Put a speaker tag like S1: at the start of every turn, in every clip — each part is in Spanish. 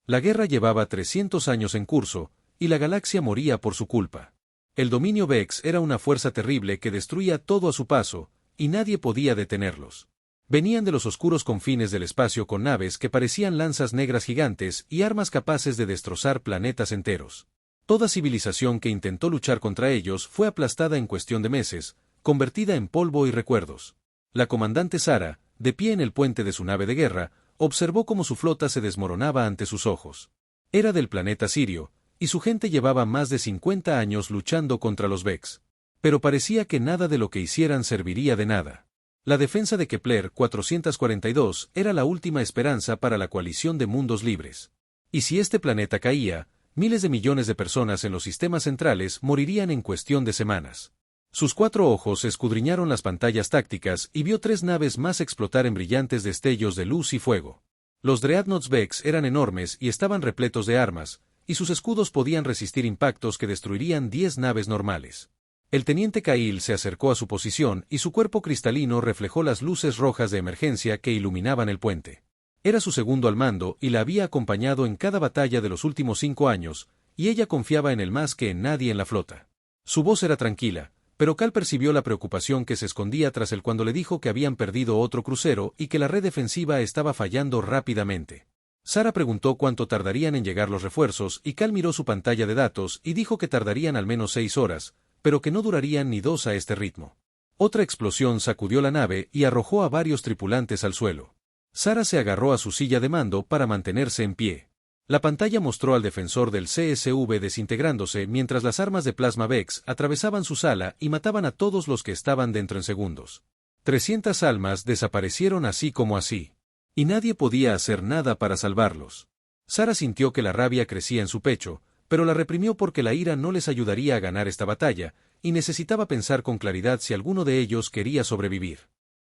S1: La guerra llevaba 300 años en curso, y la galaxia moría por su culpa. El dominio Vex era una fuerza terrible que destruía todo a su paso, y nadie podía detenerlos. Venían de los oscuros confines del espacio con naves que parecían lanzas negras gigantes y armas capaces de destrozar planetas enteros. Toda civilización que intentó luchar contra ellos fue aplastada en cuestión de meses, convertida en polvo y recuerdos. La comandante Sara, de pie en el puente de su nave de guerra, observó cómo su flota se desmoronaba ante sus ojos. Era del planeta Sirio, y su gente llevaba más de 50 años luchando contra los Vex. Pero parecía que nada de lo que hicieran serviría de nada. La defensa de Kepler 442 era la última esperanza para la coalición de mundos libres. Y si este planeta caía, miles de millones de personas en los sistemas centrales morirían en cuestión de semanas. Sus 4 ojos escudriñaron las pantallas tácticas y vio 3 naves más explotar en brillantes destellos de luz y fuego. Los Dreadnoughts Vex eran enormes y estaban repletos de armas, y sus escudos podían resistir impactos que destruirían 10 naves normales. El teniente Cahill se acercó a su posición y su cuerpo cristalino reflejó las luces rojas de emergencia que iluminaban el puente. Era su segundo al mando y la había acompañado en cada batalla de los últimos 5 años, y ella confiaba en él más que en nadie en la flota. Su voz era tranquila, pero Cal percibió la preocupación que se escondía tras él cuando le dijo que habían perdido otro crucero y que la red defensiva estaba fallando rápidamente. Sara preguntó cuánto tardarían en llegar los refuerzos y Cal miró su pantalla de datos y dijo que tardarían al menos 6 horas, pero que no durarían ni 2 a este ritmo. Otra explosión sacudió la nave y arrojó a varios tripulantes al suelo. Sara se agarró a su silla de mando para mantenerse en pie. La pantalla mostró al defensor del CSV desintegrándose mientras las armas de plasma Vex atravesaban su sala y mataban a todos los que estaban dentro en segundos. 300 almas desaparecieron así como así. Y nadie podía hacer nada para salvarlos. Sara sintió que la rabia crecía en su pecho, pero la reprimió porque la ira no les ayudaría a ganar esta batalla, y necesitaba pensar con claridad si alguno de ellos quería sobrevivir.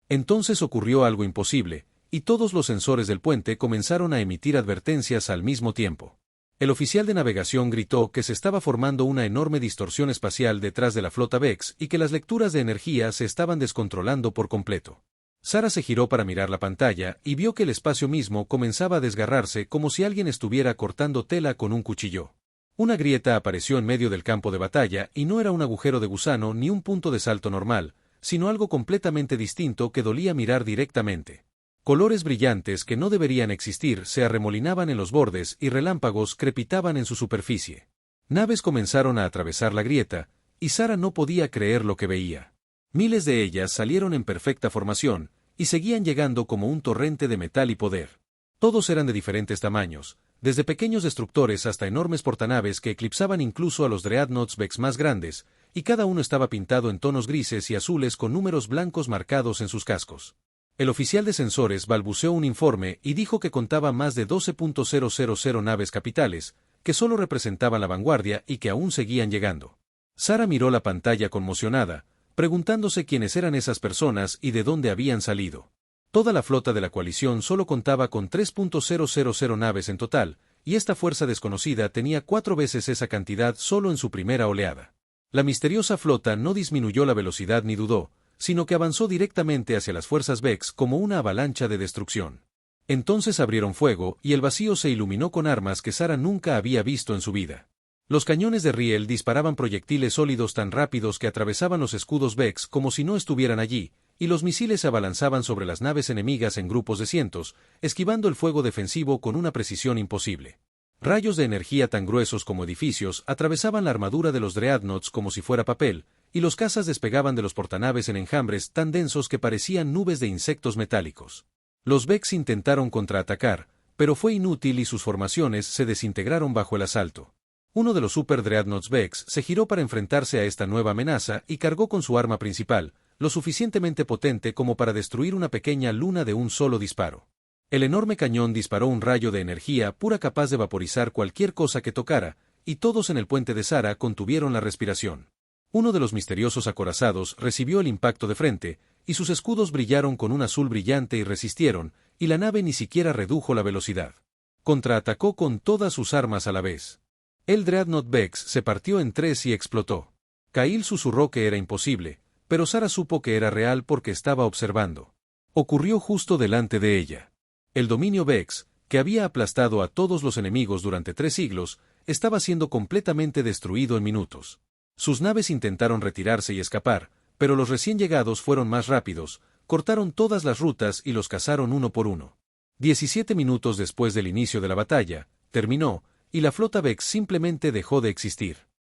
S1: Entonces ocurrió algo imposible, y todos los sensores del puente comenzaron a emitir advertencias al mismo tiempo. El oficial de navegación gritó que se estaba formando una enorme distorsión espacial detrás de la flota Vex y que las lecturas de energía se estaban descontrolando por completo. Sara se giró para mirar la pantalla y vio que el espacio mismo comenzaba a desgarrarse como si alguien estuviera cortando tela con un cuchillo. Una grieta apareció en medio del campo de batalla y no era un agujero de gusano ni un punto de salto normal, sino algo completamente distinto que dolía mirar directamente. Colores brillantes que no deberían existir se arremolinaban en los bordes y relámpagos crepitaban en su superficie. Naves comenzaron a atravesar la grieta, y Sara no podía creer lo que veía. Miles de ellas salieron en perfecta formación, y seguían llegando como un torrente de metal y poder. Todos eran de diferentes tamaños, desde pequeños destructores hasta enormes portanaves que eclipsaban incluso a los Dreadnoughts Vex más grandes, y cada uno estaba pintado en tonos grises y azules con números blancos marcados en sus cascos. El oficial de sensores balbuceó un informe y dijo que contaba más de 12.000 naves capitales, que solo representaban la vanguardia y que aún seguían llegando. Sara miró la pantalla conmocionada, preguntándose quiénes eran esas personas y de dónde habían salido. Toda la flota de la coalición solo contaba con 3.000 naves en total, y esta fuerza desconocida tenía 4 veces esa cantidad solo en su primera oleada. La misteriosa flota no disminuyó la velocidad ni dudó, sino que avanzó directamente hacia las fuerzas Vex como una avalancha de destrucción. Entonces abrieron fuego y el vacío se iluminó con armas que Sara nunca había visto en su vida. Los cañones de riel disparaban proyectiles sólidos tan rápidos que atravesaban los escudos Vex como si no estuvieran allí, y los misiles se abalanzaban sobre las naves enemigas en grupos de cientos, esquivando el fuego defensivo con una precisión imposible. Rayos de energía tan gruesos como edificios atravesaban la armadura de los Dreadnoughts como si fuera papel, y los cazas despegaban de los portanaves en enjambres tan densos que parecían nubes de insectos metálicos. Los Vex intentaron contraatacar, pero fue inútil y sus formaciones se desintegraron bajo el asalto. Uno de los Super Dreadnoughts Vex se giró para enfrentarse a esta nueva amenaza y cargó con su arma principal, lo suficientemente potente como para destruir una pequeña luna de un solo disparo. El enorme cañón disparó un rayo de energía pura capaz de vaporizar cualquier cosa que tocara, y todos en el puente de Sara contuvieron la respiración. Uno de los misteriosos acorazados recibió el impacto de frente, y sus escudos brillaron con un azul brillante y resistieron, y la nave ni siquiera redujo la velocidad. Contraatacó con todas sus armas a la vez. El Dreadnought Vex se partió en 3 y explotó. Cahill susurró que era imposible, pero Sara supo que era real porque estaba observando. Ocurrió justo delante de ella. El dominio Vex, que había aplastado a todos los enemigos durante 3 siglos, estaba siendo completamente destruido en minutos. Sus naves intentaron retirarse y escapar, pero los recién llegados fueron más rápidos, cortaron todas las rutas y los cazaron uno por uno. 17 minutos después del inicio de la batalla, terminó, y la flota Vex simplemente dejó de existir.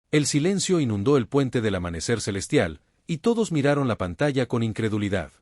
S1: El silencio inundó el puente del amanecer celestial, y todos miraron la pantalla con incredulidad.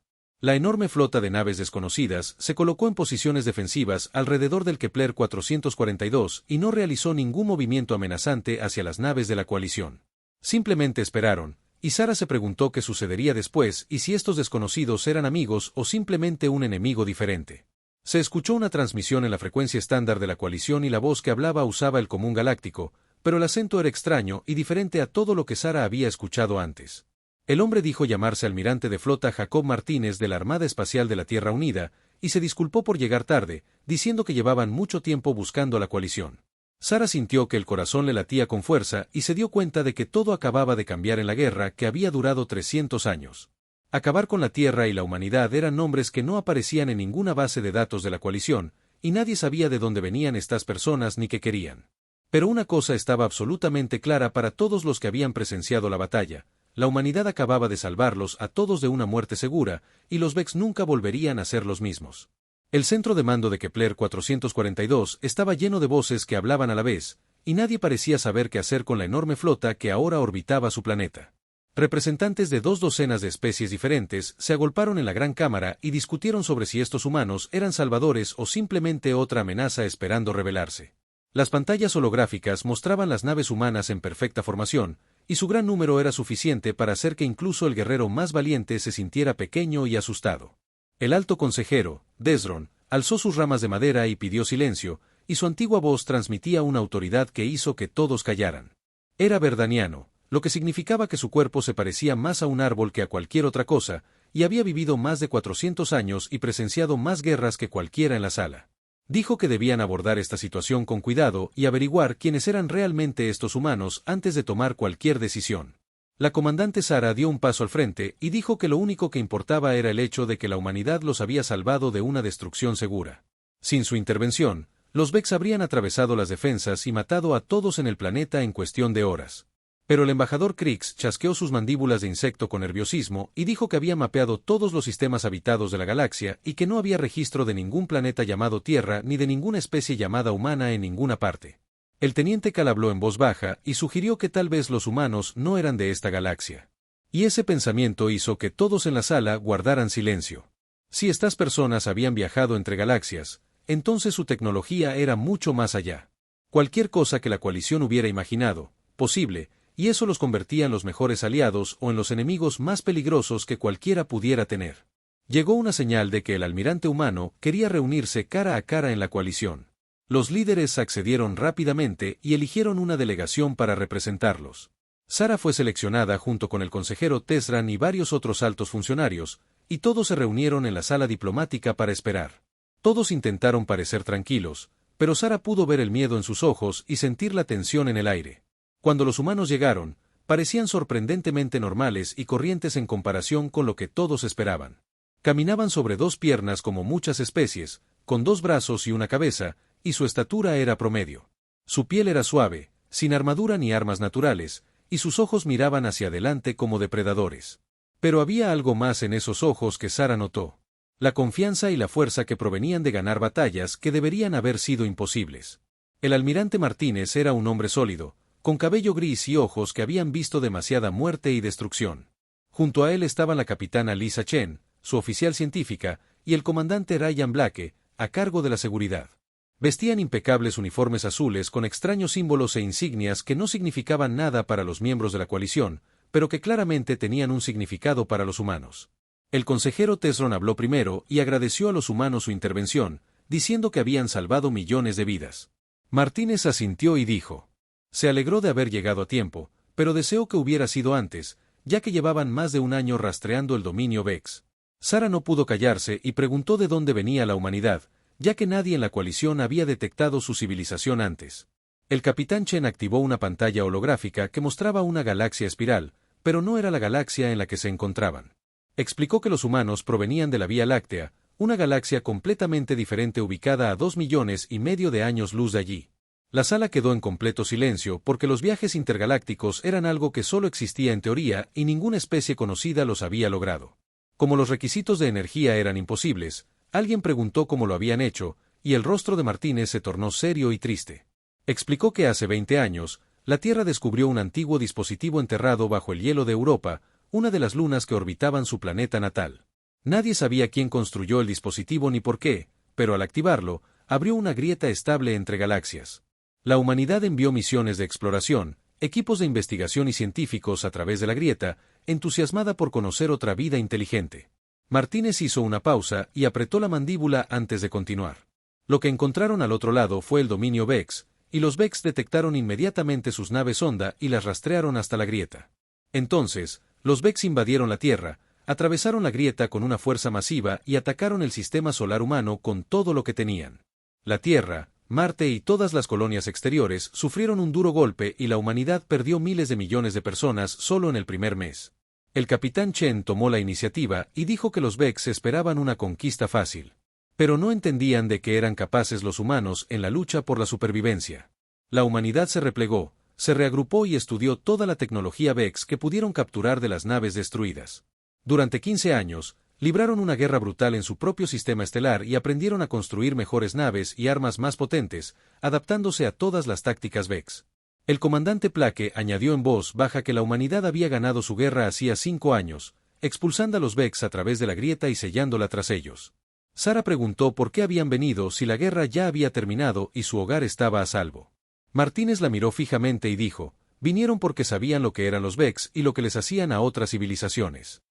S1: La enorme flota de naves desconocidas se colocó en posiciones defensivas alrededor del Kepler 442 y no realizó ningún movimiento amenazante hacia las naves de la coalición. Simplemente esperaron, y Sara se preguntó qué sucedería después y si estos desconocidos eran amigos o simplemente un enemigo diferente. Se escuchó una transmisión en la frecuencia estándar de la coalición y la voz que hablaba usaba el común galáctico, pero el acento era extraño y diferente a todo lo que Sara había escuchado antes. El hombre dijo llamarse almirante de flota Jacob Martínez de la Armada Espacial de la Tierra Unida, y se disculpó por llegar tarde, diciendo que llevaban mucho tiempo buscando a la coalición. Sara sintió que el corazón le latía con fuerza y se dio cuenta de que todo acababa de cambiar en la guerra que había durado 300 años. Acabar con la Tierra y la humanidad eran nombres que no aparecían en ninguna base de datos de la coalición, y nadie sabía de dónde venían estas personas ni qué querían. Pero una cosa estaba absolutamente clara para todos los que habían presenciado la batalla: la humanidad acababa de salvarlos a todos de una muerte segura, y los Vex nunca volverían a ser los mismos. El centro de mando de Kepler 442 estaba lleno de voces que hablaban a la vez, y nadie parecía saber qué hacer con la enorme flota que ahora orbitaba su planeta. Representantes de 2 docenas de especies diferentes se agolparon en la gran cámara y discutieron sobre si estos humanos eran salvadores o simplemente otra amenaza esperando revelarse. Las pantallas holográficas mostraban las naves humanas en perfecta formación, y su gran número era suficiente para hacer que incluso el guerrero más valiente se sintiera pequeño y asustado. El alto consejero, Desron, alzó sus ramas de madera y pidió silencio, y su antigua voz transmitía una autoridad que hizo que todos callaran. Era verdaniano, lo que significaba que su cuerpo se parecía más a un árbol que a cualquier otra cosa, y había vivido más de 400 años y presenciado más guerras que cualquiera en la sala. Dijo que debían abordar esta situación con cuidado y averiguar quiénes eran realmente estos humanos antes de tomar cualquier decisión. La comandante Sara dio un paso al frente y dijo que lo único que importaba era el hecho de que la humanidad los había salvado de una destrucción segura. Sin su intervención, los Vex habrían atravesado las defensas y matado a todos en el planeta en cuestión de horas. Pero el embajador Krix chasqueó sus mandíbulas de insecto con nerviosismo y dijo que había mapeado todos los sistemas habitados de la galaxia y que no había registro de ningún planeta llamado Tierra ni de ninguna especie llamada humana en ninguna parte. El teniente Cal habló en voz baja y sugirió que tal vez los humanos no eran de esta galaxia. Y ese pensamiento hizo que todos en la sala guardaran silencio. Si estas personas habían viajado entre galaxias, entonces su tecnología era mucho más allá. Cualquier cosa que la coalición hubiera imaginado, posible, y eso los convertía en los mejores aliados o en los enemigos más peligrosos que cualquiera pudiera tener. Llegó una señal de que el almirante humano quería reunirse cara a cara en la coalición. Los líderes accedieron rápidamente y eligieron una delegación para representarlos. Sara fue seleccionada junto con el consejero Tesran y varios otros altos funcionarios, y todos se reunieron en la sala diplomática para esperar. Todos intentaron parecer tranquilos, pero Sara pudo ver el miedo en sus ojos y sentir la tensión en el aire. Cuando los humanos llegaron, parecían sorprendentemente normales y corrientes en comparación con lo que todos esperaban. Caminaban sobre 2 piernas como muchas especies, con 2 brazos y una cabeza, y su estatura era promedio. Su piel era suave, sin armadura ni armas naturales, y sus ojos miraban hacia adelante como depredadores. Pero había algo más en esos ojos que Sara notó: la confianza y la fuerza que provenían de ganar batallas que deberían haber sido imposibles. El almirante Martínez era un hombre sólido, con cabello gris y ojos que habían visto demasiada muerte y destrucción. Junto a él estaban la capitana Lisa Chen, su oficial científica, y el comandante Ryan Blake, a cargo de la seguridad. Vestían impecables uniformes azules con extraños símbolos e insignias que no significaban nada para los miembros de la coalición, pero que claramente tenían un significado para los humanos. El consejero Tesron habló primero y agradeció a los humanos su intervención, diciendo que habían salvado millones de vidas. Martínez asintió y dijo: se alegró de haber llegado a tiempo, pero deseó que hubiera sido antes, ya que llevaban más de un año rastreando el dominio Vex. Sara no pudo callarse y preguntó de dónde venía la humanidad, ya que nadie en la coalición había detectado su civilización antes. El capitán Chen activó una pantalla holográfica que mostraba una galaxia espiral, pero no era la galaxia en la que se encontraban. Explicó que los humanos provenían de la Vía Láctea, una galaxia completamente diferente ubicada a 2,5 millones de años luz de allí. La sala quedó en completo silencio porque los viajes intergalácticos eran algo que solo existía en teoría y ninguna especie conocida los había logrado. Como los requisitos de energía eran imposibles, alguien preguntó cómo lo habían hecho, y el rostro de Martínez se tornó serio y triste. Explicó que hace 20 años, la Tierra descubrió un antiguo dispositivo enterrado bajo el hielo de Europa, una de las lunas que orbitaban su planeta natal. Nadie sabía quién construyó el dispositivo ni por qué, pero al activarlo, abrió una grieta estable entre galaxias. La humanidad envió misiones de exploración, equipos de investigación y científicos a través de la grieta, entusiasmada por conocer otra vida inteligente. Martínez hizo una pausa y apretó la mandíbula antes de continuar. Lo que encontraron al otro lado fue el dominio Vex, y los Vex detectaron inmediatamente sus naves sonda y las rastrearon hasta la grieta. Entonces, los Vex invadieron la Tierra, atravesaron la grieta con una fuerza masiva y atacaron el sistema solar humano con todo lo que tenían. La Tierra, Marte y todas las colonias exteriores sufrieron un duro golpe y la humanidad perdió miles de millones de personas solo en el primer mes. El capitán Chen tomó la iniciativa y dijo que los Vex esperaban una conquista fácil. Pero no entendían de qué eran capaces los humanos en la lucha por la supervivencia. La humanidad se replegó, se reagrupó y estudió toda la tecnología Vex que pudieron capturar de las naves destruidas. Durante 15 años, libraron una guerra brutal en su propio sistema estelar y aprendieron a construir mejores naves y armas más potentes, adaptándose a todas las tácticas Vex. El comandante Plaque añadió en voz baja que la humanidad había ganado su guerra hacía 5 años, expulsando a los Vex a través de la grieta y sellándola tras ellos. Sara preguntó por qué habían venido si la guerra ya había terminado y su hogar estaba a salvo. Martínez la miró fijamente y dijo, vinieron porque sabían lo que eran los Vex y lo que les hacían a otras civilizaciones.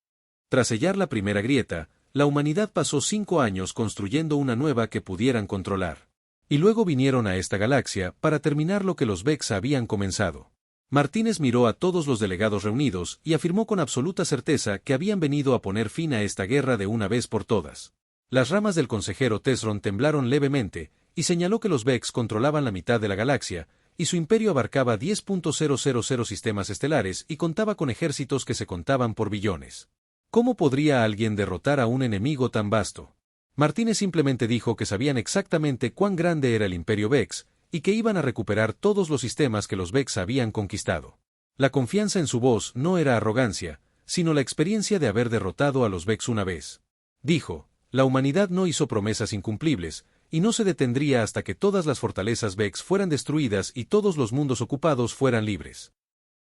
S1: Tras sellar la primera grieta, la humanidad pasó 5 años construyendo una nueva que pudieran controlar. Y luego vinieron a esta galaxia para terminar lo que los Vex habían comenzado. Martínez miró a todos los delegados reunidos y afirmó con absoluta certeza que habían venido a poner fin a esta guerra de una vez por todas. Las ramas del consejero Tesron temblaron levemente, y señaló que los Vex controlaban la mitad de la galaxia, y su imperio abarcaba 10.000 sistemas estelares y contaba con ejércitos que se contaban por billones. ¿Cómo podría alguien derrotar a un enemigo tan vasto? Martínez simplemente dijo que sabían exactamente cuán grande era el imperio Vex, y que iban a recuperar todos los sistemas que los Vex habían conquistado. La confianza en su voz no era arrogancia, sino la experiencia de haber derrotado a los Vex una vez. Dijo, la humanidad no hizo promesas incumplibles, y no se detendría hasta que todas las fortalezas Vex fueran destruidas y todos los mundos ocupados fueran libres.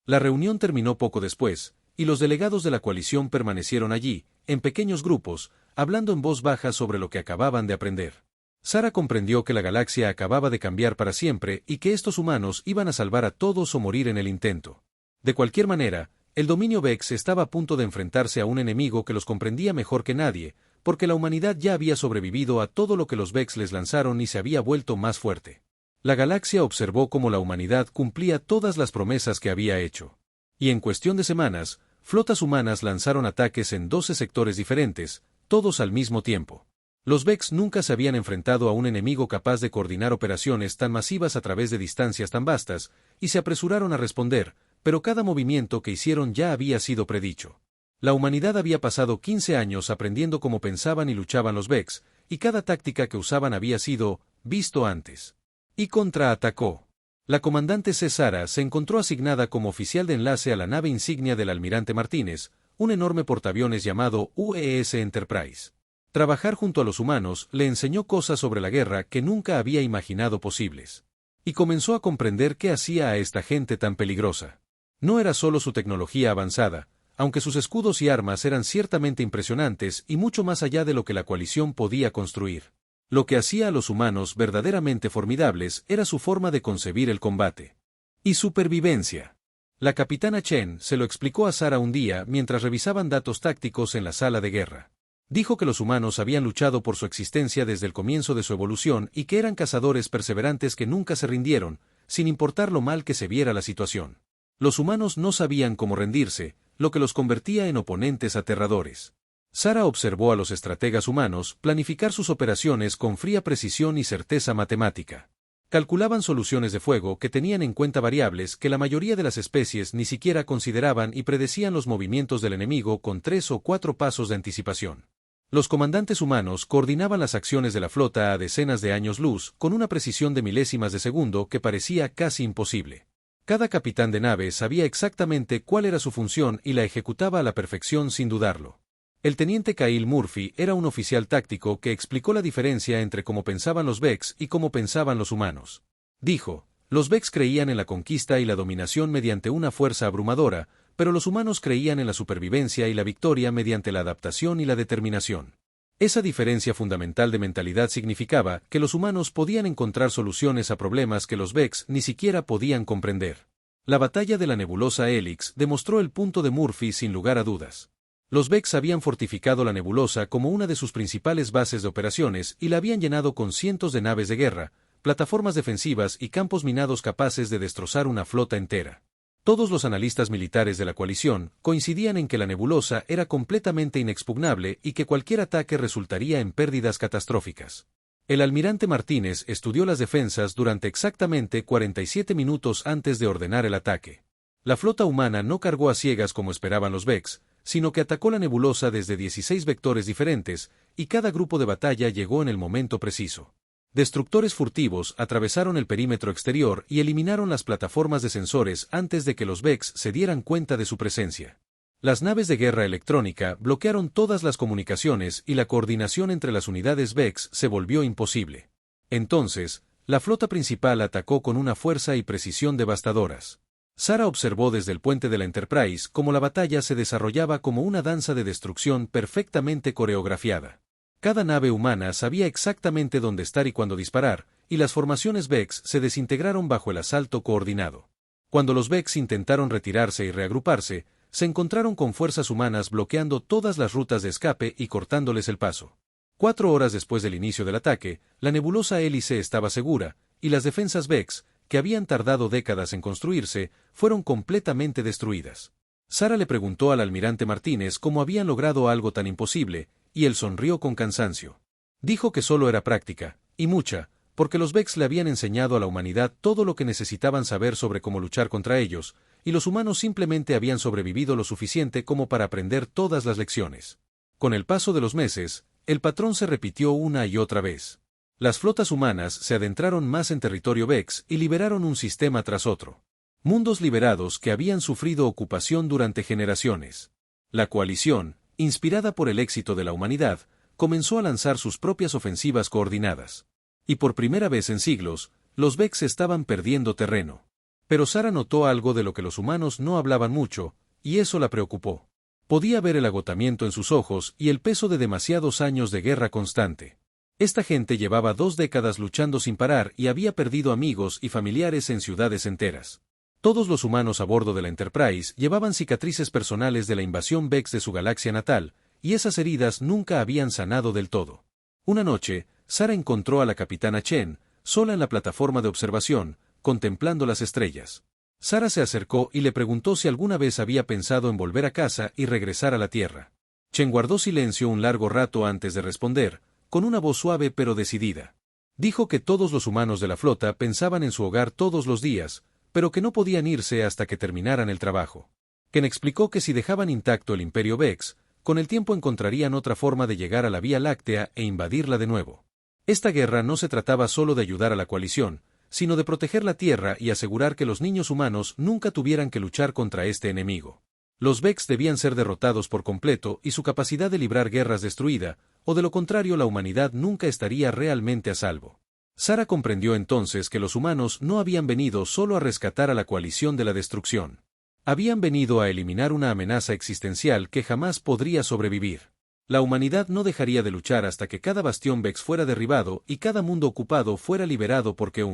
S1: La reunión terminó poco después, y los delegados de la coalición permanecieron allí, en pequeños grupos, hablando en voz baja sobre lo que acababan de aprender. Sara comprendió que la galaxia acababa de cambiar para siempre y que estos humanos iban a salvar a todos o morir en el intento. De cualquier manera, el dominio Vex estaba a punto de enfrentarse a un enemigo que los comprendía mejor que nadie, porque la humanidad ya había sobrevivido a todo lo que los Vex les lanzaron y se había vuelto más fuerte. La galaxia observó cómo la humanidad cumplía todas las promesas que había hecho. Y en cuestión de semanas, flotas humanas lanzaron ataques en 12 sectores diferentes, todos al mismo tiempo. Los Vex nunca se habían enfrentado a un enemigo capaz de coordinar operaciones tan masivas a través de distancias tan vastas, y se apresuraron a responder, pero cada movimiento que hicieron ya había sido predicho. La humanidad había pasado 15 años aprendiendo cómo pensaban y luchaban los Vex, y cada táctica que usaban había sido visto antes. Y contraatacó. La comandante Sara se encontró asignada como oficial de enlace a la nave insignia del almirante Martínez, un enorme portaaviones llamado UES Enterprise. Trabajar junto a los humanos le enseñó cosas sobre la guerra que nunca había imaginado posibles. Y comenzó a comprender qué hacía a esta gente tan peligrosa. No era solo su tecnología avanzada, aunque sus escudos y armas eran ciertamente impresionantes y mucho más allá de lo que la coalición podía construir. Lo que hacía a los humanos verdaderamente formidables era su forma de concebir el combate. Y supervivencia. La capitana Chen se lo explicó a Sara un día mientras revisaban datos tácticos en la sala de guerra. Dijo que los humanos habían luchado por su existencia desde el comienzo de su evolución y que eran cazadores perseverantes que nunca se rindieron, sin importar lo mal que se viera la situación. Los humanos no sabían cómo rendirse, lo que los convertía en oponentes aterradores. Sara observó a los estrategas humanos planificar sus operaciones con fría precisión y certeza matemática. Calculaban soluciones de fuego que tenían en cuenta variables que la mayoría de las especies ni siquiera consideraban y predecían los movimientos del enemigo con 3 o 4 pasos de anticipación. Los comandantes humanos coordinaban las acciones de la flota a decenas de años luz, con una precisión de milésimas de segundo que parecía casi imposible. Cada capitán de nave sabía exactamente cuál era su función y la ejecutaba a la perfección sin dudarlo. El teniente Kyle Murphy era un oficial táctico que explicó la diferencia entre cómo pensaban los Vex y cómo pensaban los humanos. Dijo, los Vex creían en la conquista y la dominación mediante una fuerza abrumadora, pero los humanos creían en la supervivencia y la victoria mediante la adaptación y la determinación. Esa diferencia fundamental de mentalidad significaba que los humanos podían encontrar soluciones a problemas que los Vex ni siquiera podían comprender. La batalla de la nebulosa Helix demostró el punto de Murphy sin lugar a dudas. Los Vex habían fortificado la nebulosa como una de sus principales bases de operaciones y la habían llenado con cientos de naves de guerra, plataformas defensivas y campos minados capaces de destrozar una flota entera. Todos los analistas militares de la coalición coincidían en que la nebulosa era completamente inexpugnable y que cualquier ataque resultaría en pérdidas catastróficas. El almirante Martínez estudió las defensas durante exactamente 47 minutos antes de ordenar el ataque. La flota humana no cargó a ciegas como esperaban los Vex, sino que atacó la nebulosa desde 16 vectores diferentes, y cada grupo de batalla llegó en el momento preciso. Destructores furtivos atravesaron el perímetro exterior y eliminaron las plataformas de sensores antes de que los Vex se dieran cuenta de su presencia. Las naves de guerra electrónica bloquearon todas las comunicaciones y la coordinación entre las unidades Vex se volvió imposible. Entonces, la flota principal atacó con una fuerza y precisión devastadoras. Sarah observó desde el puente de la Enterprise cómo la batalla se desarrollaba como una danza de destrucción perfectamente coreografiada. Cada nave humana sabía exactamente dónde estar y cuándo disparar, y las formaciones Vex se desintegraron bajo el asalto coordinado. Cuando los Vex intentaron retirarse y reagruparse, se encontraron con fuerzas humanas bloqueando todas las rutas de escape y cortándoles el paso. 4 horas después del inicio del ataque, la nebulosa hélice estaba segura, y las defensas Vex, que habían tardado décadas en construirse, fueron completamente destruidas. Sarah le preguntó al almirante Martínez cómo habían logrado algo tan imposible, y él sonrió con cansancio. Dijo que solo era práctica, y mucha, porque los Vex le habían enseñado a la humanidad todo lo que necesitaban saber sobre cómo luchar contra ellos, y los humanos simplemente habían sobrevivido lo suficiente como para aprender todas las lecciones. Con el paso de los meses, el patrón se repitió una y otra vez. Las flotas humanas se adentraron más en territorio Vex y liberaron un sistema tras otro. Mundos liberados que habían sufrido ocupación durante generaciones. La coalición, inspirada por el éxito de la humanidad, comenzó a lanzar sus propias ofensivas coordinadas. Y por primera vez en siglos, los Vex estaban perdiendo terreno. Pero Sarah notó algo de lo que los humanos no hablaban mucho, y eso la preocupó. Podía ver el agotamiento en sus ojos y el peso de demasiados años de guerra constante. Esta gente llevaba 2 décadas luchando sin parar y había perdido amigos y familiares en ciudades enteras. Todos los humanos a bordo de la Enterprise llevaban cicatrices personales de la invasión Vex de su galaxia natal, y esas heridas nunca habían sanado del todo. Una noche, Sarah encontró a la capitana Chen, sola en la plataforma de observación, contemplando las estrellas. Sarah se acercó y le preguntó si alguna vez había pensado en volver a casa y regresar a la Tierra. Chen guardó silencio un largo rato antes de responder, con una voz suave pero decidida. Dijo que todos los humanos de la flota pensaban en su hogar todos los días, pero que no podían irse hasta que terminaran el trabajo. Ken explicó que si dejaban intacto el Imperio Vex, con el tiempo encontrarían otra forma de llegar a la Vía Láctea e invadirla de nuevo. Esta guerra no se trataba solo de ayudar a la coalición, sino de proteger la Tierra y asegurar que los niños humanos nunca tuvieran que luchar contra este enemigo. Los Vex debían ser derrotados por completo y su capacidad de librar guerras destruida, o de lo contrario la humanidad nunca estaría realmente a salvo. Sarah comprendió entonces que los humanos no habían venido solo a rescatar a la coalición de la destrucción. Habían venido a eliminar una amenaza existencial que jamás podría sobrevivir. La humanidad no dejaría de luchar hasta que cada bastión Vex fuera derribado y cada mundo ocupado fuera liberado porque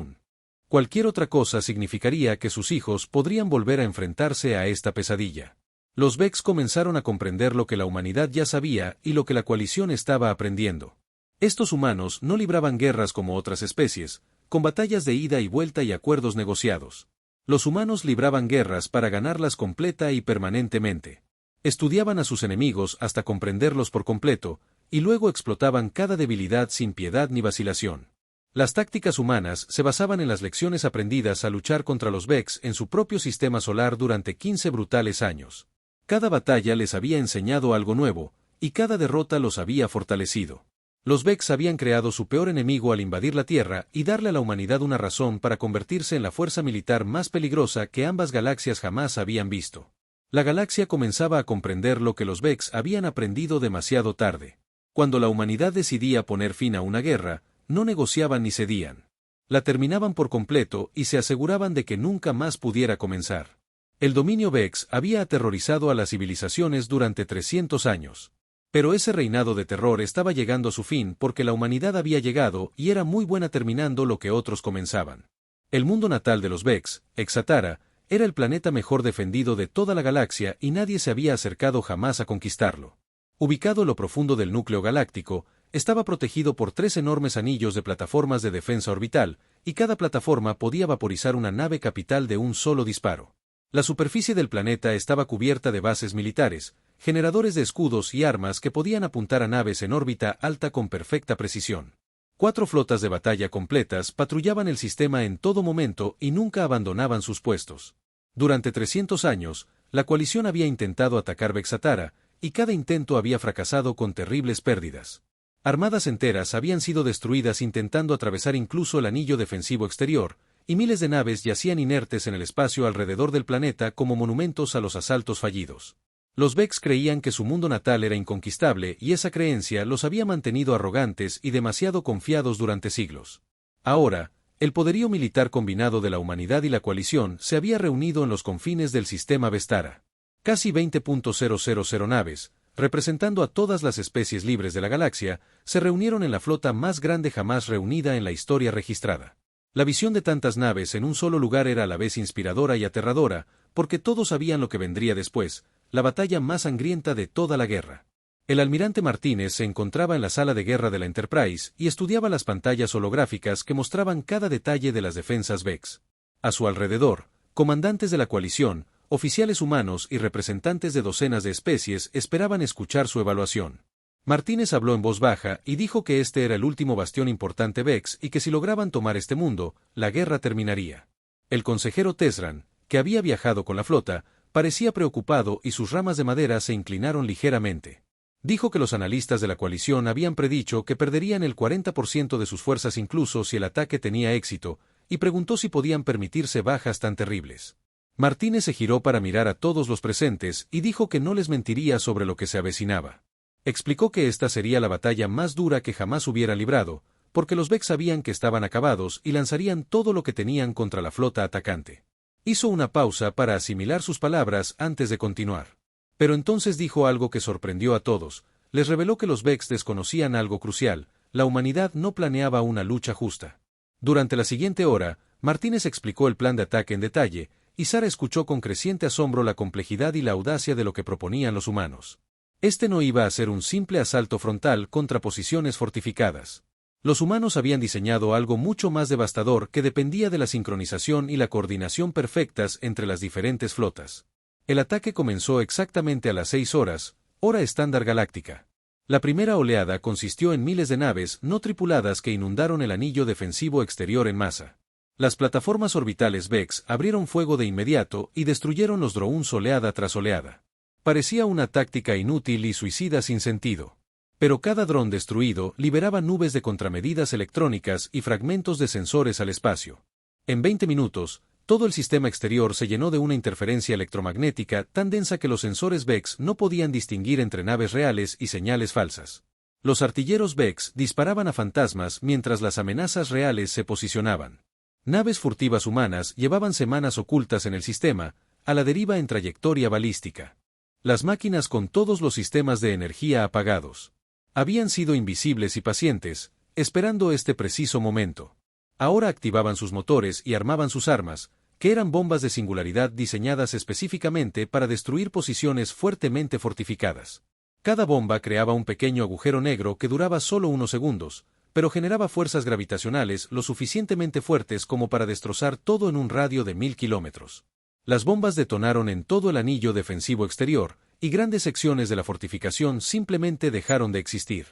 S1: cualquier otra cosa significaría que sus hijos podrían volver a enfrentarse a esta pesadilla. Los Vex comenzaron a comprender lo que la humanidad ya sabía y lo que la coalición estaba aprendiendo. Estos humanos no libraban guerras como otras especies, con batallas de ida y vuelta y acuerdos negociados. Los humanos libraban guerras para ganarlas completa y permanentemente. Estudiaban a sus enemigos hasta comprenderlos por completo, y luego explotaban cada debilidad sin piedad ni vacilación. Las tácticas humanas se basaban en las lecciones aprendidas al luchar contra los Vex en su propio sistema solar durante 15 brutales años. Cada batalla les había enseñado algo nuevo, y cada derrota los había fortalecido. Los Vex habían creado su peor enemigo al invadir la Tierra y darle a la humanidad una razón para convertirse en la fuerza militar más peligrosa que ambas galaxias jamás habían visto. La galaxia comenzaba a comprender lo que los Vex habían aprendido demasiado tarde. Cuando la humanidad decidía poner fin a una guerra, no negociaban ni cedían. La terminaban por completo y se aseguraban de que nunca más pudiera comenzar. El dominio Vex había aterrorizado a las civilizaciones durante 300 años. Pero ese reinado de terror estaba llegando a su fin porque la humanidad había llegado y era muy buena terminando lo que otros comenzaban. El mundo natal de los Vex, Exatara, era el planeta mejor defendido de toda la galaxia y nadie se había acercado jamás a conquistarlo. Ubicado en lo profundo del núcleo galáctico, estaba protegido por 3 enormes anillos de plataformas de defensa orbital, y cada plataforma podía vaporizar una nave capital de un solo disparo. La superficie del planeta estaba cubierta de bases militares, generadores de escudos y armas que podían apuntar a naves en órbita alta con perfecta precisión. 4 flotas de batalla completas patrullaban el sistema en todo momento y nunca abandonaban sus puestos. Durante 300 años, la coalición había intentado atacar Vexatara, y cada intento había fracasado con terribles pérdidas. Armadas enteras habían sido destruidas intentando atravesar incluso el anillo defensivo exterior, y miles de naves yacían inertes en el espacio alrededor del planeta como monumentos a los asaltos fallidos. Los Vex creían que su mundo natal era inconquistable y esa creencia los había mantenido arrogantes y demasiado confiados durante siglos. Ahora, el poderío militar combinado de la humanidad y la coalición se había reunido en los confines del sistema Vestara. Casi 20.000 naves, representando a todas las especies libres de la galaxia, se reunieron en la flota más grande jamás reunida en la historia registrada. La visión de tantas naves en un solo lugar era a la vez inspiradora y aterradora, porque todos sabían lo que vendría después, la batalla más sangrienta de toda la guerra. El almirante Martínez se encontraba en la sala de guerra de la Enterprise y estudiaba las pantallas holográficas que mostraban cada detalle de las defensas Vex. A su alrededor, comandantes de la coalición, oficiales humanos y representantes de docenas de especies esperaban escuchar su evaluación. Martínez habló en voz baja y dijo que este era el último bastión importante Vex y que si lograban tomar este mundo, la guerra terminaría. El consejero Tesran, que había viajado con la flota, parecía preocupado y sus ramas de madera se inclinaron ligeramente. Dijo que los analistas de la coalición habían predicho que perderían el 40% de sus fuerzas incluso si el ataque tenía éxito, y preguntó si podían permitirse bajas tan terribles. Martínez se giró para mirar a todos los presentes y dijo que no les mentiría sobre lo que se avecinaba. Explicó que esta sería la batalla más dura que jamás hubiera librado, porque los Vex sabían que estaban acabados y lanzarían todo lo que tenían contra la flota atacante. Hizo una pausa para asimilar sus palabras antes de continuar. Pero entonces dijo algo que sorprendió a todos, les reveló que los Vex desconocían algo crucial, la humanidad no planeaba una lucha justa. Durante la siguiente hora, Martínez explicó el plan de ataque en detalle, y Sara escuchó con creciente asombro la complejidad y la audacia de lo que proponían los humanos. Este no iba a ser un simple asalto frontal contra posiciones fortificadas. Los humanos habían diseñado algo mucho más devastador que dependía de la sincronización y la coordinación perfectas entre las diferentes flotas. El ataque comenzó exactamente a las 6 horas, hora estándar galáctica. La primera oleada consistió en miles de naves no tripuladas que inundaron el anillo defensivo exterior en masa. Las plataformas orbitales Vex abrieron fuego de inmediato y destruyeron los drones oleada tras oleada. Parecía una táctica inútil y suicida sin sentido. Pero cada dron destruido liberaba nubes de contramedidas electrónicas y fragmentos de sensores al espacio. En 20 minutos, todo el sistema exterior se llenó de una interferencia electromagnética tan densa que los sensores Vex no podían distinguir entre naves reales y señales falsas. Los artilleros Vex disparaban a fantasmas mientras las amenazas reales se posicionaban. Naves furtivas humanas llevaban semanas ocultas en el sistema, a la deriva en trayectoria balística. Las máquinas con todos los sistemas de energía apagados. Habían sido invisibles y pacientes, esperando este preciso momento. Ahora activaban sus motores y armaban sus armas, que eran bombas de singularidad diseñadas específicamente para destruir posiciones fuertemente fortificadas. Cada bomba creaba un pequeño agujero negro que duraba solo unos segundos, pero generaba fuerzas gravitacionales lo suficientemente fuertes como para destrozar todo en un radio de 1000 kilómetros. Las bombas detonaron en todo el anillo defensivo exterior, y grandes secciones de la fortificación simplemente dejaron de existir.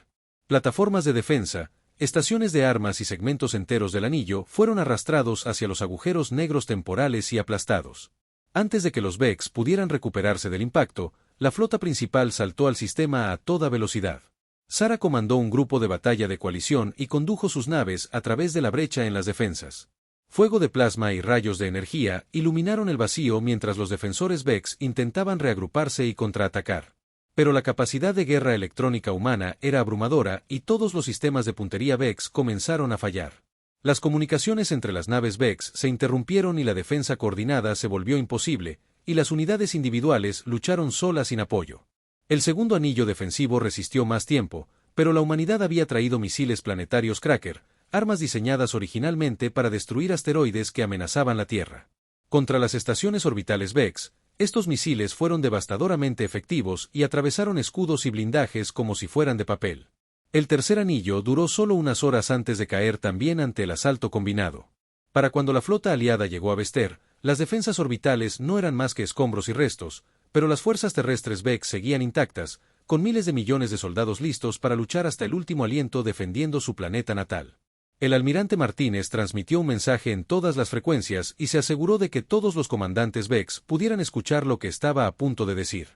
S1: Plataformas de defensa, estaciones de armas y segmentos enteros del anillo fueron arrastrados hacia los agujeros negros temporales y aplastados. Antes de que los Vex pudieran recuperarse del impacto, La flota principal saltó al sistema a toda velocidad. Sara comandó un grupo de batalla de coalición y condujo sus naves a través de la brecha en las defensas. Fuego de plasma y rayos de energía iluminaron el vacío mientras los defensores Vex intentaban reagruparse y contraatacar. Pero la capacidad de guerra electrónica humana era abrumadora y todos los sistemas de puntería Vex comenzaron a fallar. Las comunicaciones entre las naves Vex se interrumpieron y la defensa coordinada se volvió imposible, y las unidades individuales lucharon solas sin apoyo. El segundo anillo defensivo resistió más tiempo, pero la humanidad había traído misiles planetarios Cracker, armas diseñadas originalmente para destruir asteroides que amenazaban la Tierra. Contra las estaciones orbitales Vex, estos misiles fueron devastadoramente efectivos y atravesaron escudos y blindajes como si fueran de papel. El tercer anillo duró solo unas horas antes de caer también ante el asalto combinado. Para cuando la flota aliada llegó a Vester, las defensas orbitales no eran más que escombros y restos, pero las fuerzas terrestres Vex seguían intactas, con miles de millones de soldados listos para luchar hasta el último aliento defendiendo su planeta natal. El almirante Martínez transmitió un mensaje en todas las frecuencias y se aseguró de que todos los comandantes Vex pudieran escuchar lo que estaba a punto de decir.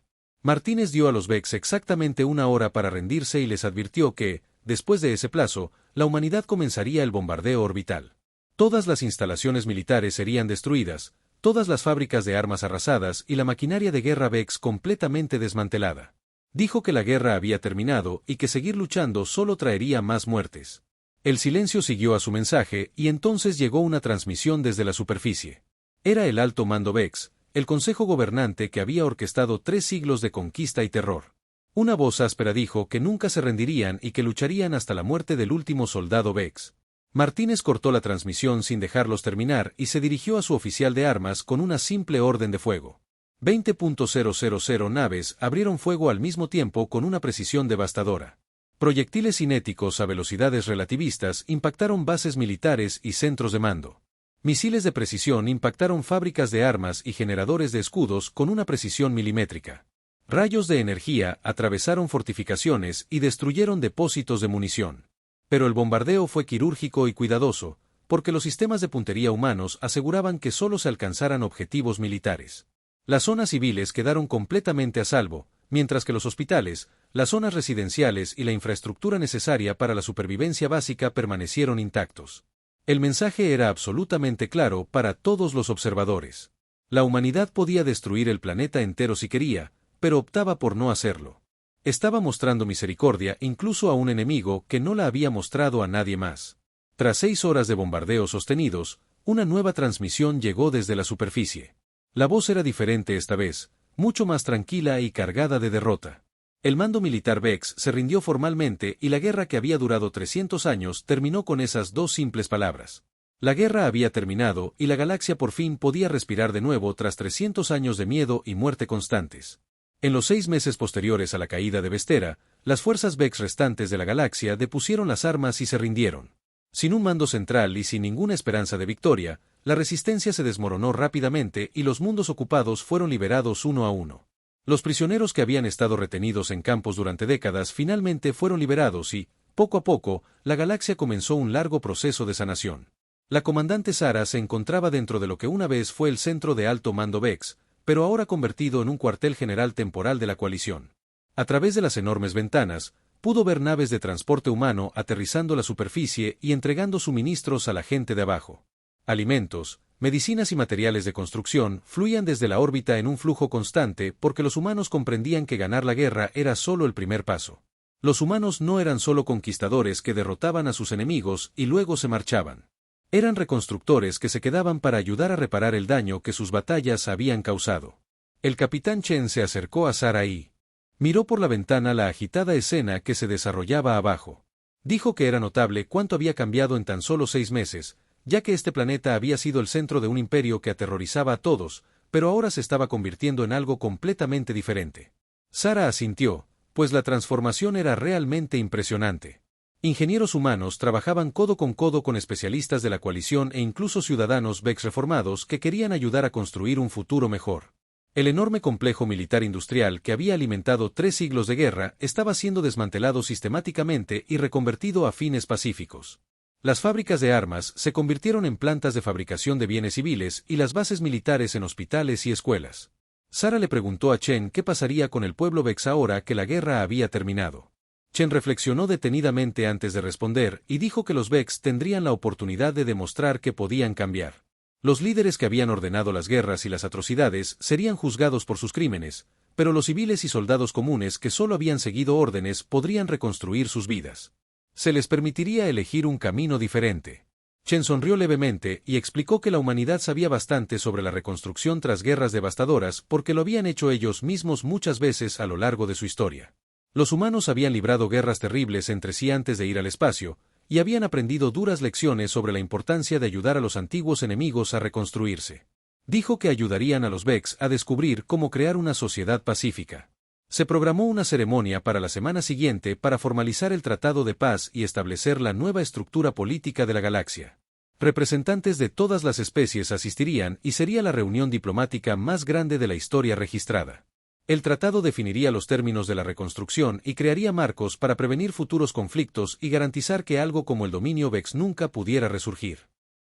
S1: Martínez dio a los Vex exactamente una hora para rendirse y les advirtió que, después de ese plazo, la humanidad comenzaría el bombardeo orbital. Todas las instalaciones militares serían destruidas, todas las fábricas de armas arrasadas y la maquinaria de guerra Vex completamente desmantelada. Dijo que la guerra había terminado y que seguir luchando solo traería más muertes. El silencio siguió a su mensaje y entonces llegó una transmisión desde la superficie. Era el alto mando Vex, el consejo gobernante que había orquestado 3 siglos de conquista y terror. Una voz áspera dijo que nunca se rendirían y que lucharían hasta la muerte del último soldado Vex. Martínez cortó la transmisión sin dejarlos terminar y se dirigió a su oficial de armas con una simple orden de fuego. 20.000 naves abrieron fuego al mismo tiempo con una precisión devastadora. Proyectiles cinéticos a velocidades relativistas impactaron bases militares y centros de mando. Misiles de precisión impactaron fábricas de armas y generadores de escudos con una precisión milimétrica. Rayos de energía atravesaron fortificaciones y destruyeron depósitos de munición. Pero el bombardeo fue quirúrgico y cuidadoso, porque los sistemas de puntería humanos aseguraban que solo se alcanzaran objetivos militares. Las zonas civiles quedaron completamente a salvo, mientras que los hospitales, las zonas residenciales y la infraestructura necesaria para la supervivencia básica permanecieron intactos. El mensaje era absolutamente claro para todos los observadores. La humanidad podía destruir el planeta entero si quería, pero optaba por no hacerlo. Estaba mostrando misericordia incluso a un enemigo que no la había mostrado a nadie más. Tras 6 horas de bombardeos sostenidos, una nueva transmisión llegó desde la superficie. La voz era diferente esta vez, mucho más tranquila y cargada de derrota. El mando militar Vex se rindió formalmente y la guerra que había durado 300 años terminó con esas 2 simples palabras. La guerra había terminado y la galaxia por fin podía respirar de nuevo tras 300 años de miedo y muerte constantes. En los 6 meses posteriores a la caída de Vestera, las fuerzas Vex restantes de la galaxia depusieron las armas y se rindieron. Sin un mando central y sin ninguna esperanza de victoria, la resistencia se desmoronó rápidamente y los mundos ocupados fueron liberados uno a uno. Los prisioneros que habían estado retenidos en campos durante décadas finalmente fueron liberados y, poco a poco, la galaxia comenzó un largo proceso de sanación. La comandante Sara se encontraba dentro de lo que una vez fue el centro de alto mando Vex, pero ahora convertido en un cuartel general temporal de la coalición. A través de las enormes ventanas, pudo ver naves de transporte humano aterrizando la superficie y entregando suministros a la gente de abajo. Alimentos, medicinas y materiales de construcción fluían desde la órbita en un flujo constante porque los humanos comprendían que ganar la guerra era solo el primer paso. Los humanos no eran solo conquistadores que derrotaban a sus enemigos y luego se marchaban. Eran reconstructores que se quedaban para ayudar a reparar el daño que sus batallas habían causado. El capitán Chen se acercó a Sara y miró por la ventana la agitada escena que se desarrollaba abajo. Dijo que era notable cuánto había cambiado en tan solo 6 meses, ya que este planeta había sido el centro de un imperio que aterrorizaba a todos, pero ahora se estaba convirtiendo en algo completamente diferente. Sara asintió, pues la transformación era realmente impresionante. Ingenieros humanos trabajaban codo con especialistas de la coalición e incluso ciudadanos Vex reformados que querían ayudar a construir un futuro mejor. El enorme complejo militar industrial que había alimentado 3 siglos de guerra estaba siendo desmantelado sistemáticamente y reconvertido a fines pacíficos. Las fábricas de armas se convirtieron en plantas de fabricación de bienes civiles y las bases militares en hospitales y escuelas. Sara le preguntó a Chen qué pasaría con el pueblo Vex ahora que la guerra había terminado. Chen reflexionó detenidamente antes de responder y dijo que los Vex tendrían la oportunidad de demostrar que podían cambiar. Los líderes que habían ordenado las guerras y las atrocidades serían juzgados por sus crímenes, pero los civiles y soldados comunes que solo habían seguido órdenes podrían reconstruir sus vidas. Se les permitiría elegir un camino diferente. Chen sonrió levemente y explicó que la humanidad sabía bastante sobre la reconstrucción tras guerras devastadoras porque lo habían hecho ellos mismos muchas veces a lo largo de su historia. Los humanos habían librado guerras terribles entre sí antes de ir al espacio, y habían aprendido duras lecciones sobre la importancia de ayudar a los antiguos enemigos a reconstruirse. Dijo que ayudarían a los Vex a descubrir cómo crear una sociedad pacífica. Se programó una ceremonia para la semana siguiente para formalizar el Tratado de Paz y establecer la nueva estructura política de la galaxia. Representantes de todas las especies asistirían y sería la reunión diplomática más grande de la historia registrada. El tratado definiría los términos de la reconstrucción y crearía marcos para prevenir futuros conflictos y garantizar que algo como el dominio Vex nunca pudiera resurgir.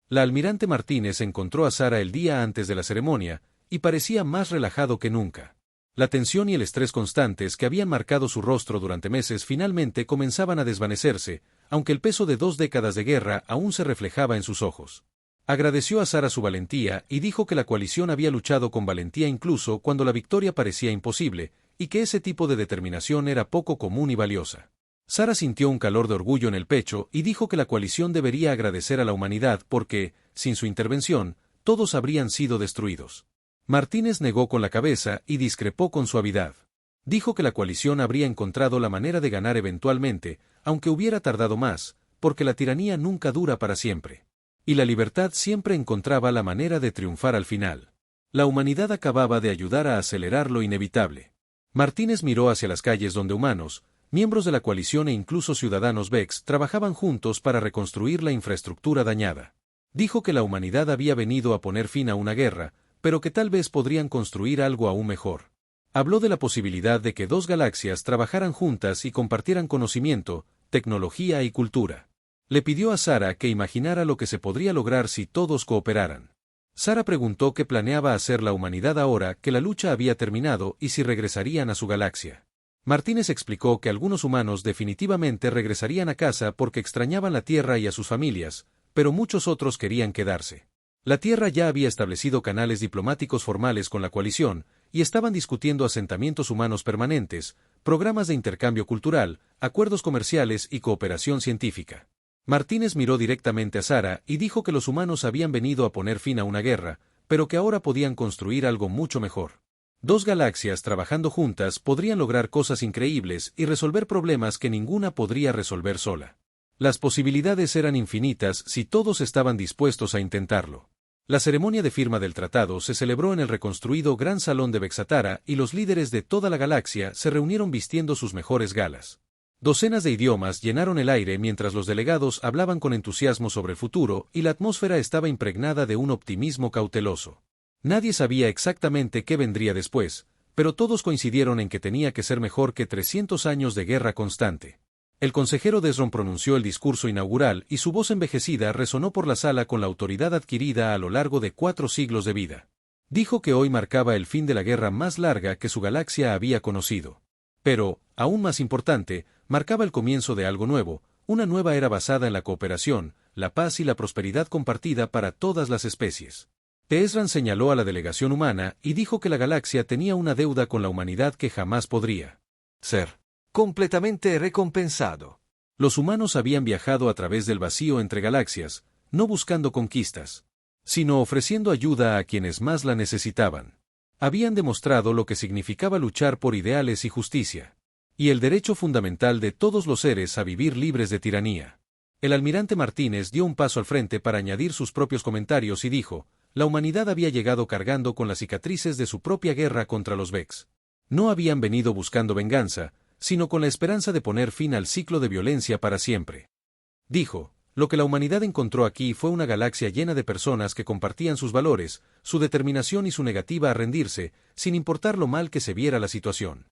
S1: La almirante Martínez encontró a Sara el día antes de la ceremonia, y parecía más relajado que nunca. La tensión y el estrés constantes que habían marcado su rostro durante meses finalmente comenzaban a desvanecerse, aunque el peso de 2 décadas de guerra aún se reflejaba en sus ojos. Agradeció a Sara su valentía y dijo que la coalición había luchado con valentía incluso cuando la victoria parecía imposible, y que ese tipo de determinación era poco común y valiosa. Sara sintió un calor de orgullo en el pecho y dijo que la coalición debería agradecer a la humanidad porque, sin su intervención, todos habrían sido destruidos. Martínez negó con la cabeza y discrepó con suavidad. Dijo que la coalición habría encontrado la manera de ganar eventualmente, aunque hubiera tardado más, porque la tiranía nunca dura para siempre. Y la libertad siempre encontraba la manera de triunfar al final. La humanidad acababa de ayudar a acelerar lo inevitable. Martínez miró hacia las calles donde humanos, miembros de la coalición e incluso ciudadanos Vex trabajaban juntos para reconstruir la infraestructura dañada. Dijo que la humanidad había venido a poner fin a una guerra, pero que tal vez podrían construir algo aún mejor. Habló de la posibilidad de que 2 galaxias trabajaran juntas y compartieran conocimiento, tecnología y cultura. Le pidió a Sara que imaginara lo que se podría lograr si todos cooperaran. Sara preguntó qué planeaba hacer la humanidad ahora que la lucha había terminado y si regresarían a su galaxia. Martínez explicó que algunos humanos definitivamente regresarían a casa porque extrañaban la Tierra y a sus familias, pero muchos otros querían quedarse. La Tierra ya había establecido canales diplomáticos formales con la coalición, y estaban discutiendo asentamientos humanos permanentes, programas de intercambio cultural, acuerdos comerciales y cooperación científica. Martínez miró directamente a Sara y dijo que los humanos habían venido a poner fin a una guerra, pero que ahora podían construir algo mucho mejor. 2 galaxias trabajando juntas podrían lograr cosas increíbles y resolver problemas que ninguna podría resolver sola. Las posibilidades eran infinitas si todos estaban dispuestos a intentarlo. La ceremonia de firma del tratado se celebró en el reconstruido Gran Salón de Vexatara y los líderes de toda la galaxia se reunieron vistiendo sus mejores galas. Docenas de idiomas llenaron el aire mientras los delegados hablaban con entusiasmo sobre el futuro y la atmósfera estaba impregnada de un optimismo cauteloso. Nadie sabía exactamente qué vendría después, pero todos coincidieron en que tenía que ser mejor que 300 años de guerra constante. El consejero Desron pronunció el discurso inaugural y su voz envejecida resonó por la sala con la autoridad adquirida a lo largo de 4 siglos de vida. Dijo que hoy marcaba el fin de la guerra más larga que su galaxia había conocido. Pero, aún más importante, marcaba el comienzo de algo nuevo, una nueva era basada en la cooperación, la paz y la prosperidad compartida para todas las especies. Tesran señaló a la delegación humana y dijo que la galaxia tenía una deuda con la humanidad que jamás podría ser completamente recompensado. Los humanos habían viajado a través del vacío entre galaxias, no buscando conquistas, sino ofreciendo ayuda a quienes más la necesitaban. Habían demostrado lo que significaba luchar por ideales y justicia, y el derecho fundamental de todos los seres a vivir libres de tiranía. El almirante Martínez dio un paso al frente para añadir sus propios comentarios y dijo: la humanidad había llegado cargando con las cicatrices de su propia guerra contra los Vex. No habían venido buscando venganza, sino con la esperanza de poner fin al ciclo de violencia para siempre. Dijo: lo que la humanidad encontró aquí fue una galaxia llena de personas que compartían sus valores, su determinación y su negativa a rendirse, sin importar lo mal que se viera la situación.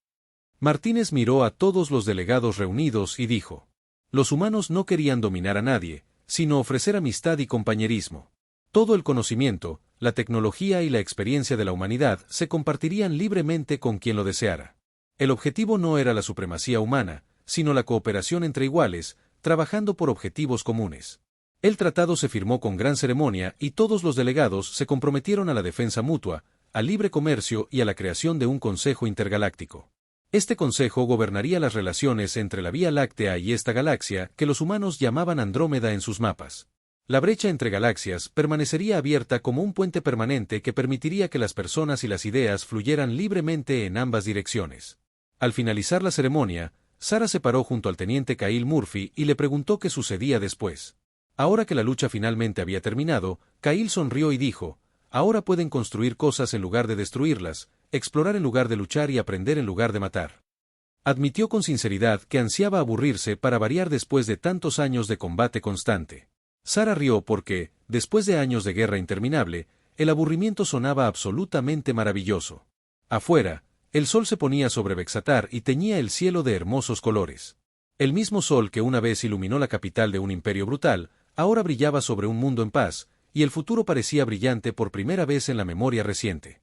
S1: Martínez miró a todos los delegados reunidos y dijo: los humanos no querían dominar a nadie, sino ofrecer amistad y compañerismo. Todo el conocimiento, la tecnología y la experiencia de la humanidad se compartirían libremente con quien lo deseara. El objetivo no era la supremacía humana, sino la cooperación entre iguales, trabajando por objetivos comunes. El tratado se firmó con gran ceremonia y todos los delegados se comprometieron a la defensa mutua, al libre comercio y a la creación de un consejo intergaláctico. Este consejo gobernaría las relaciones entre la Vía Láctea y esta galaxia que los humanos llamaban Andrómeda en sus mapas. La brecha entre galaxias permanecería abierta como un puente permanente que permitiría que las personas y las ideas fluyeran libremente en ambas direcciones. Al finalizar la ceremonia, Sarah se paró junto al teniente Kyle Murphy y le preguntó qué sucedía después. Ahora que la lucha finalmente había terminado, Kyle sonrió y dijo: ahora pueden construir cosas en lugar de destruirlas, explorar en lugar de luchar y aprender en lugar de matar. Admitió con sinceridad que ansiaba aburrirse para variar después de tantos años de combate constante. Sarah rió porque, después de años de guerra interminable, el aburrimiento sonaba absolutamente maravilloso. Afuera, el sol se ponía sobre Vexatar y teñía el cielo de hermosos colores. El mismo sol que una vez iluminó la capital de un imperio brutal, ahora brillaba sobre un mundo en paz, y el futuro parecía brillante por primera vez en la memoria reciente.